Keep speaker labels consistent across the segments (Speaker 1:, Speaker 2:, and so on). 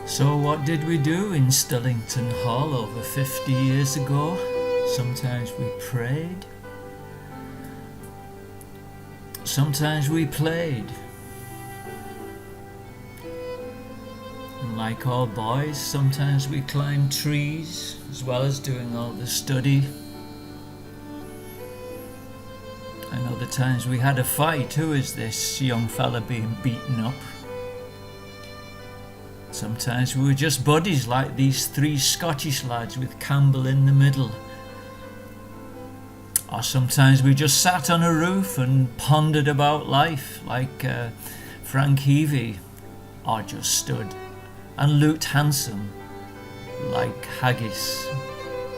Speaker 1: So what did we do in Stillington Hall over 50 years ago? Sometimes we prayed. Sometimes we played. And like all boys, sometimes we climbed trees as well as doing all the study. And other times we had a fight. Who is this young fella being beaten up? Sometimes we were just buddies like these three Scottish lads with Campbell in the middle. Or sometimes we just sat on a roof and pondered about life like Frank Heavey, or just stood and looked handsome like Haggis,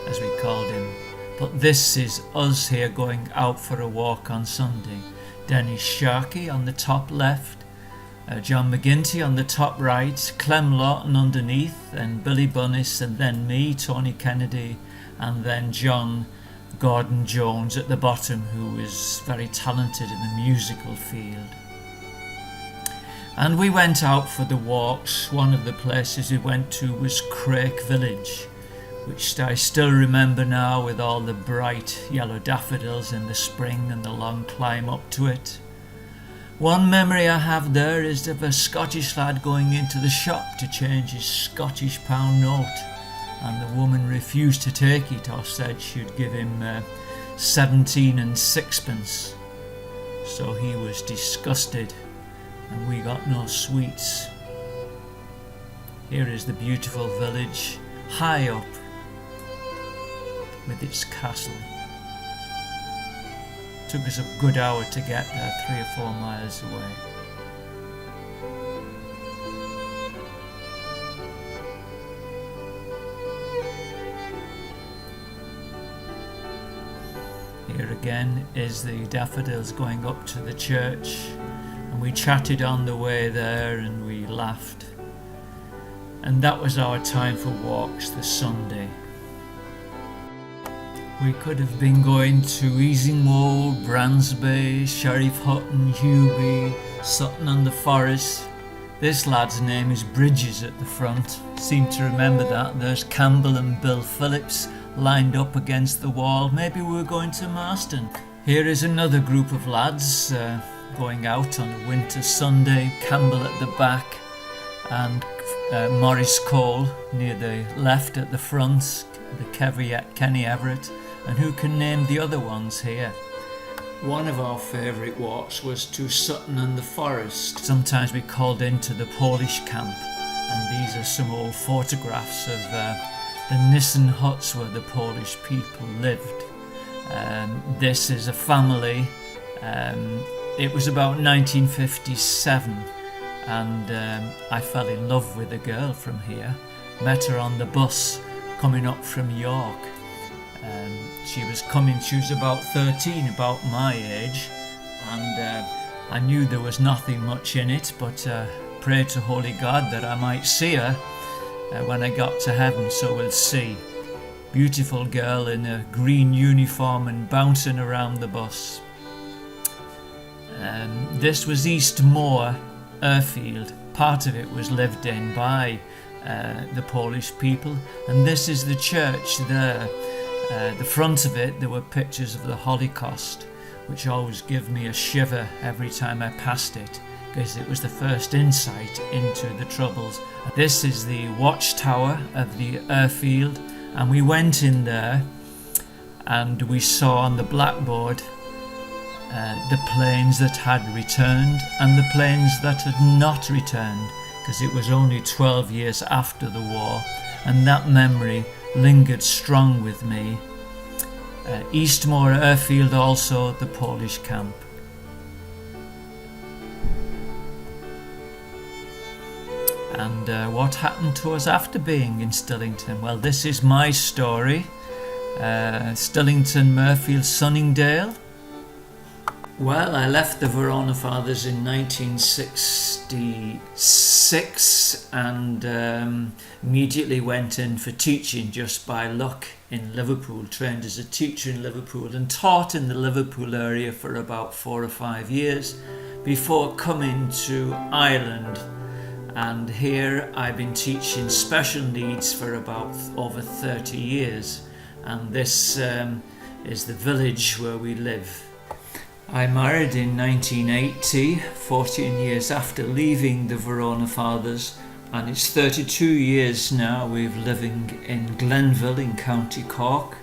Speaker 1: as we called him. But this is us here going out for a walk on Sunday. Dennis Sharkey on the top left, John McGinty on the top right, Clem Lawton underneath, and Billy Bunnis, and then me, Tony Kennedy, and then John Gordon Jones at the bottom, who is very talented in the musical field. And we went out for the walks. One of the places we went to was Crayke Village, which I still remember now, with all the bright yellow daffodils in the spring and the long climb up to it. One memory I have there is of a Scottish lad going into the shop to change his Scottish pound note, and the woman refused to take it, or said she'd give him 17 and sixpence. So he was disgusted, and we got no sweets. Here is the beautiful village, high up, with its castle. Took us a good hour to get there, 3 or 4 miles away. Here again is the daffodils going up to the church, and we chatted on the way there and we laughed. And that was our time for walks this Sunday. We could have been going to Easingwold, Bransby, Sheriff Hutton, Hewby, Sutton on the Forest. This lad's name is Bridges at the front. Seem to remember that. There's Campbell and Bill Phillips lined up against the wall. Maybe we were going to Marston. Here is another group of lads going out on a winter Sunday. Campbell at the back and Maurice Cole near the left at the front, the Kenny Everett. And who can name the other ones here? One of our favourite walks was to Sutton and the Forest. Sometimes we called into the Polish camp, and these are some old photographs of the Nissen huts where the Polish people lived. This is a family. It was about 1957, and I fell in love with a girl from here. Met her on the bus coming up from York. She was about 13, about my age, and I knew there was nothing much in it, but prayed to Holy God that I might see her when I got to heaven, so we'll see. Beautiful girl in a green uniform and bouncing around the bus. This was East Moor, airfield. Part of it was lived in by the Polish people, and this is the church there. The front of it, there were pictures of the Holocaust, which always give me a shiver every time I passed it, because it was the first insight into the Troubles. This is the watchtower of the airfield, and we went in there and we saw on the blackboard the planes that had returned and the planes that had not returned, because it was only 12 years after the war, and that memory lingered strong with me. Eastmoor airfield, also the Polish camp. And what happened to us after being in Stillington? Well, this is my story. Stillington, Murfield, Sunningdale. Well, I left the Verona Fathers in 1966 and immediately went in for teaching just by luck in Liverpool. Trained as a teacher in Liverpool and taught in the Liverpool area for about 4 or 5 years before coming to Ireland and here I've been teaching special needs for about over 30 years, and this is the village where we live. I married in 1980, 14 years after leaving the Verona Fathers, and it's 32 years now we've living in Glenville in County Cork.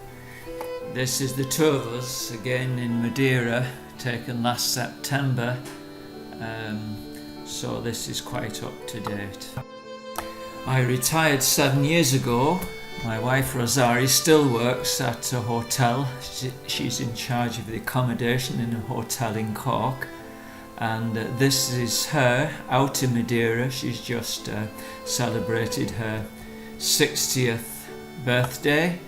Speaker 1: This is the two of us again in Madeira, taken last September, so this is quite up to date. I retired 7 years ago. My wife Rosarie still works at a hotel. She's in charge of the accommodation in a hotel in Cork, and this is her out in Madeira. She's just celebrated her 60th birthday,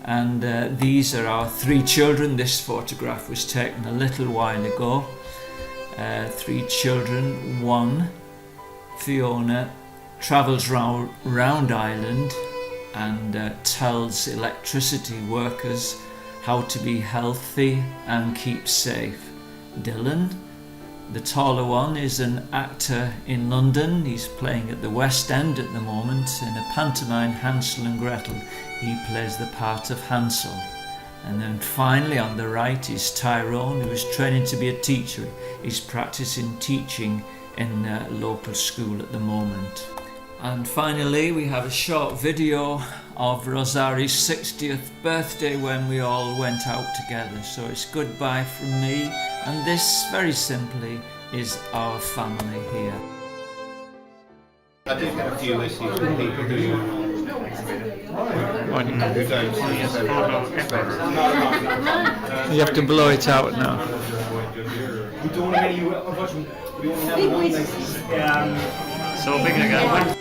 Speaker 1: and these are our three children. This photograph was taken a little while ago. Three children. One, Fiona, travels round Ireland and tells electricity workers how to be healthy and keep safe. Dylan, the taller one, is an actor in London. He's playing at the West End at the moment in a pantomime, Hansel and Gretel. He plays the part of Hansel. And then finally on the right is Tyrone, who is training to be a teacher. He's practicing teaching in a local school at the moment. And finally we have a short video of Rosarie's 60th birthday when we all went out together. So it's goodbye from me, and this very simply is our family here.
Speaker 2: I do get a few issues with people who
Speaker 1: You have to blow it out now.
Speaker 3: So big again.